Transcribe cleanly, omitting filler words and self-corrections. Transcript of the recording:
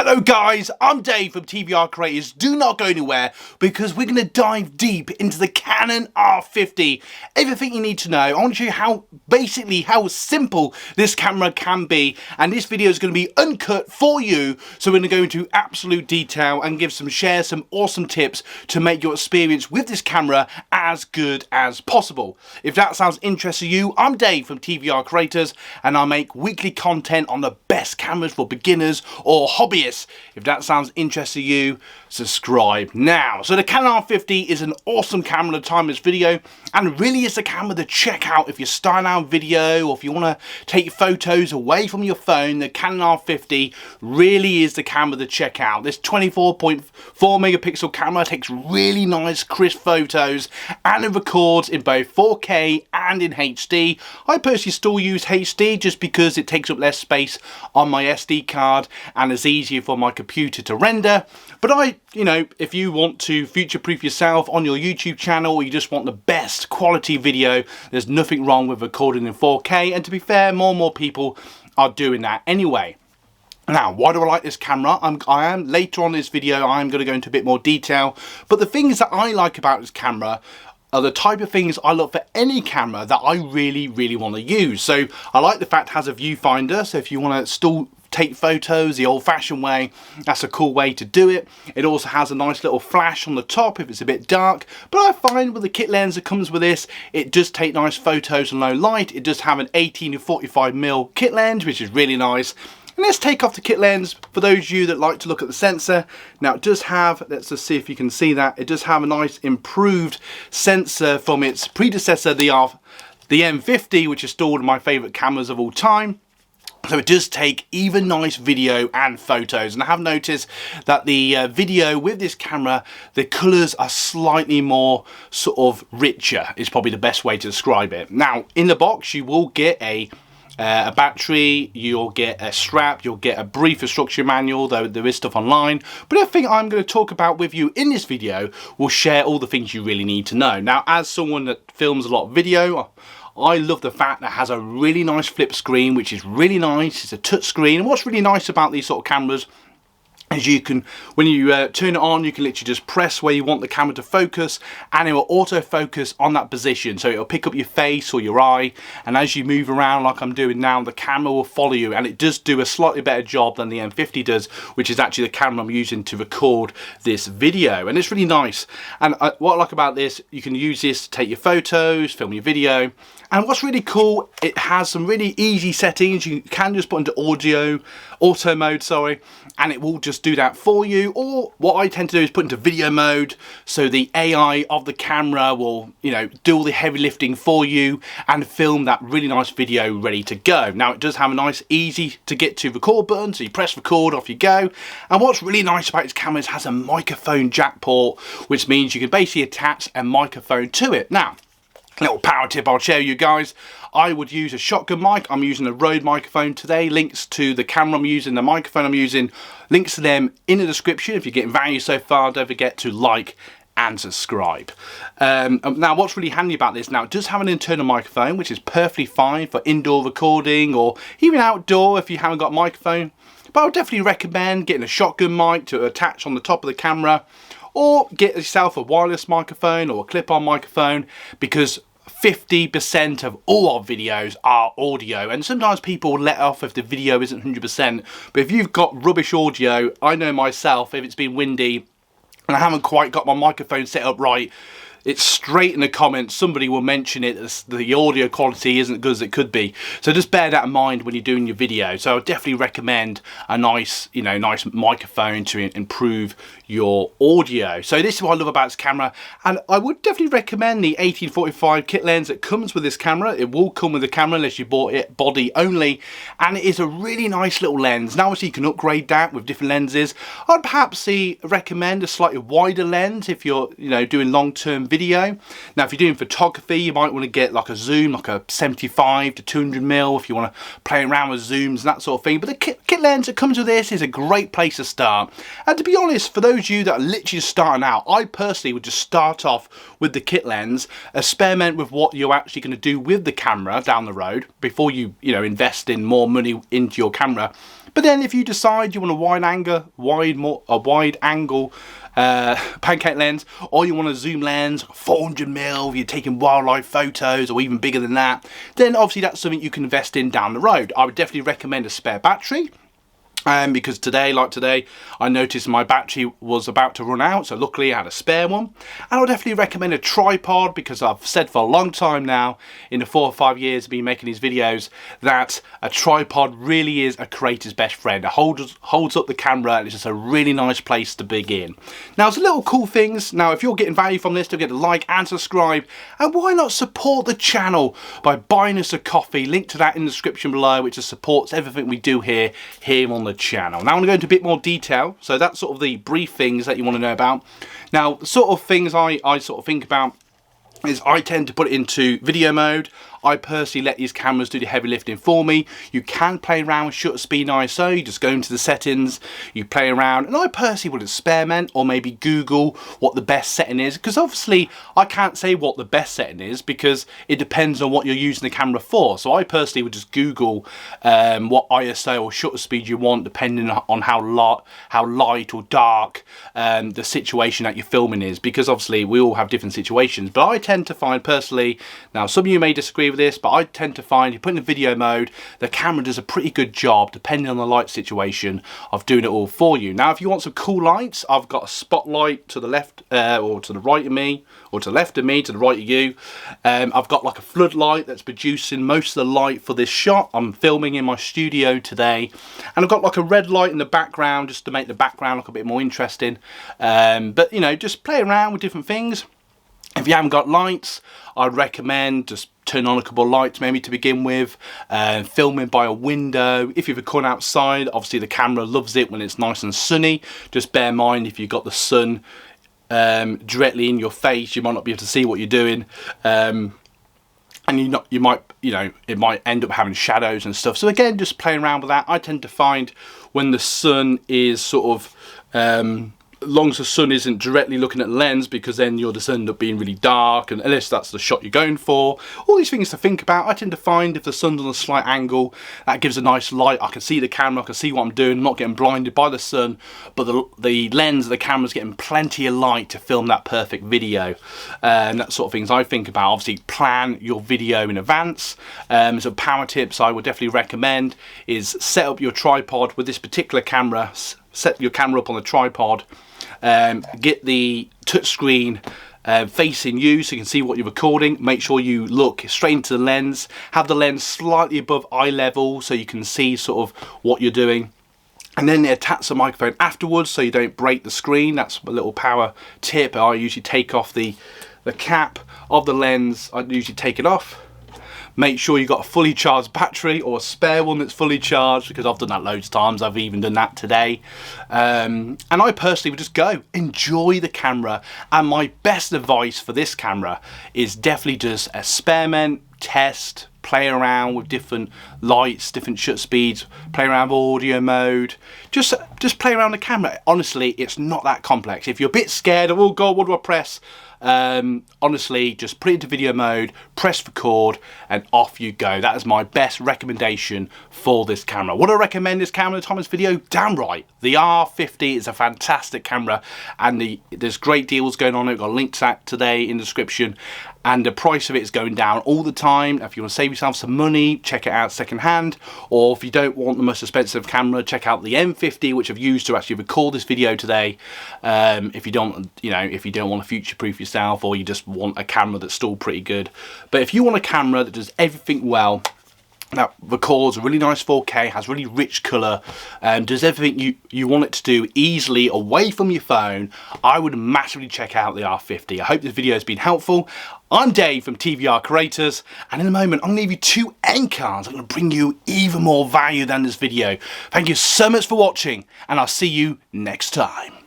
Hello guys, I'm Dave from TVR Creators. Do not go anywhere because we're going to dive deep into the Canon R50. Everything you need to know. I want to show you how simple this camera can be, and this video is going to be uncut for you. So we're going to go into absolute detail and share some awesome tips to make your experience with this camera as good as possible. If that sounds interesting to you, I'm Dave from TVR Creators, and I make weekly content on the best cameras for beginners or hobbyists. If that sounds interesting to you, subscribe now. So the Canon R50 is an awesome camera at the time of this video, and really is the camera to check out if you're starting out video or if you want to take photos away from your phone. The Canon R50 really is the camera to check out. This 24.4 megapixel camera takes really nice crisp photos, and it records in both 4K and in HD. I personally still use HD just because it takes up less space on my SD card and it's easier for my computer to render. But if you want to future-proof yourself on your YouTube channel, or you just want the best quality video, there's nothing wrong with recording in 4K. And to be fair, more and more people are doing that anyway. Now, why do I like this camera? I am later on in this video, I'm going to go into a bit more detail. But the things that I like about this camera are the type of things I look for any camera that I really want to use. So I like the fact it has a viewfinder. So if you want to still take photos the old-fashioned way, that's a cool way to do it. It also has a nice little flash on the top if it's a bit dark, but I find with the kit lens that comes with this, it does take nice photos in low light. It does have an 18 to 45mm kit lens, which is really nice. And let's take off the kit lens for those of you that like to look at the sensor. Now it does have, let's just see if you can see that, it does have a nice improved sensor from its predecessor, the M50, which is still one of my favourite cameras of all time. So it does take even nice video and photos, and I have noticed that the video with this camera, the colours are slightly more sort of richer, is probably the best way to describe it. Now in the box you will get a battery, you'll get a strap, you'll get a brief instruction manual, though there is stuff online. But everything I'm going to talk about with you in this video will share all the things you really need to know. Now, as someone that films a lot of video, I love the fact that it has a really nice flip screen, which is really nice. It's a touch screen, and what's really nice about these sort of cameras is you can, when you turn it on, you can literally just press where you want the camera to focus, and it will autofocus on that position. So it'll pick up your face or your eye, and as you move around like I'm doing now, the camera will follow you, and it does do a slightly better job than the M50 does, which is actually the camera I'm using to record this video. And it's really nice. And what I like about this, you can use this to take your photos, film your video. And what's really cool, it has some really easy settings. You can just put into auto mode, and it will just do that for you. Or what I tend to do is put into video mode, so the AI of the camera will, do all the heavy lifting for you and film that really nice video ready to go. Now it does have a nice easy to get to record button, so you press record, off you go. And what's really nice about this camera is it has a microphone jack port, which means you can basically attach a microphone to it. Now, little power tip I'll share you guys. I would use a shotgun mic. I'm using a Rode microphone today. Links to the camera I'm using, the microphone I'm using, links to them in the description. If you're getting value so far, don't forget to like and subscribe. Now what's really handy about this, now it does have an internal microphone, which is perfectly fine for indoor recording or even outdoor if you haven't got a microphone. But I would definitely recommend getting a shotgun mic to attach on the top of the camera, or get yourself a wireless microphone or a clip-on microphone, because 50% of all our videos are audio, and sometimes people let off if the video isn't 100%. But if you've got rubbish audio, I know myself, if it's been windy and I haven't quite got my microphone set up right, it's straight in the comments, somebody will mention it as the audio quality isn't as good as it could be. So just bear that in mind when you're doing your video. So I would definitely recommend a nice, nice microphone to improve your audio. So this is what I love about this camera, and I would definitely recommend the 1845 kit lens that comes with this camera. It will come with the camera unless you bought it body only, and it is a really nice little lens. Now obviously you can upgrade that with different lenses. I'd perhaps recommend a slightly wider lens if you're doing long-term video. Now if you're doing photography, you might want to get like a zoom, like a 75 to 200mm if you want to play around with zooms and that sort of thing. But the kit lens that comes with this is a great place to start. And to be honest, for those of you that are literally just starting out, I personally would just start off with the kit lens, experiment with what you're actually going to do with the camera down the road before you invest in more money into your camera. But then if you decide you want a wide angle pancake lens, or you want a zoom lens, 400mm, if you're taking wildlife photos, or even bigger than that, then obviously that's something you can invest in down the road. I would definitely recommend a spare battery. Because today, I noticed my battery was about to run out, so luckily I had a spare one. And I would definitely recommend a tripod, because I've said for a long time now, in the 4 or 5 years of me making these videos, that a tripod really is a creator's best friend. It holds up the camera, and it's just a really nice place to begin. Now, it's little cool things. Now, if you're getting value from this, don't forget to like and subscribe. And why not support the channel by buying us a coffee? Link to that in the description below, which just supports everything we do here on the channel. Now I'm going to go into a bit more detail. So that's sort of the brief things that you want to know about. Now, the sort of things I sort of think about is I tend to put it into video mode. I personally let these cameras do the heavy lifting for me. You can play around with shutter speed and ISO. You just go into the settings, you play around, and I personally would experiment or maybe Google what the best setting is, because obviously I can't say what the best setting is because it depends on what you're using the camera for. So I personally would just Google what ISO or shutter speed you want, depending on how light or dark the situation that you're filming is, because obviously we all have different situations. But I tend to find personally, now some of you may disagree with this, but I tend to find you put in the video mode, the camera does a pretty good job, depending on the light situation, of doing it all for you. Now, if you want some cool lights, I've got a spotlight to the left or to the right of me, or to the left of me, to the right of you. I've got like a floodlight that's producing most of the light for this shot. I'm filming in my studio today, and I've got like a red light in the background just to make the background look a bit more interesting. But you know, just play around with different things. If you haven't got lights, I'd recommend just turn on a couple of lights maybe to begin with, filming by a window. If you're recording outside, obviously the camera loves it when it's nice and sunny. Just bear in mind, if you've got the sun directly in your face, you might not be able to see what you're doing, and it might end up having shadows and stuff. So again, just playing around with that. I tend to find when the sun is sort of as long as the sun isn't directly looking at the lens, because then you'll just end up being really dark, and unless that's the shot you're going for. All these things to think about. I tend to find if the sun's on a slight angle, that gives a nice light. I can see the camera, I can see what I'm doing, I'm not getting blinded by the sun, but the lens of the camera's getting plenty of light to film that perfect video. And that sort of things I think about. Obviously, plan your video in advance. So power tips I would definitely recommend is set up your tripod with this particular camera. Set your camera up on the tripod. Get the touchscreen facing you so you can see what you're recording. Make sure you look straight into the lens. Have the lens slightly above eye level so you can see sort of what you're doing. And then attach the microphone afterwards so you don't break the screen. That's a little power tip. I usually take off the cap of the lens. I usually take it off. Make sure you've got a fully charged battery or a spare one that's fully charged, because I've done that loads of times. I've even done that today. And I personally would just go enjoy the camera. And my best advice for this camera is definitely just experiment, test, play around with different lights, different shutter speeds, play around with audio mode, just play around the camera. Honestly, it's not that complex. If you're a bit scared of, oh god, what do I press? Honestly, just put it into video mode, press record, and off you go. That is my best recommendation for this camera. Would I recommend this camera in the time of this video? Damn right. The R50 is a fantastic camera, and there's great deals going on. I've got links to that today in the description, and the price of it is going down all the time. If you want to save yourself some money, check it out second hand, or if you don't want the most expensive camera, check out the M50, which I've used to actually record this video today. If you don't want to future-proof yourself, or you just want a camera that's still pretty good. But if you want a camera that does everything well, that records a really nice 4K, has really rich colour, and does everything you want it to do easily away from your phone, I would massively check out the R50. I hope this video has been helpful. I'm Dave from TVR Creators, and in a moment I'm going to give you 2 end cards. I'm going to bring you even more value than this video. Thank you so much for watching, and I'll see you next time.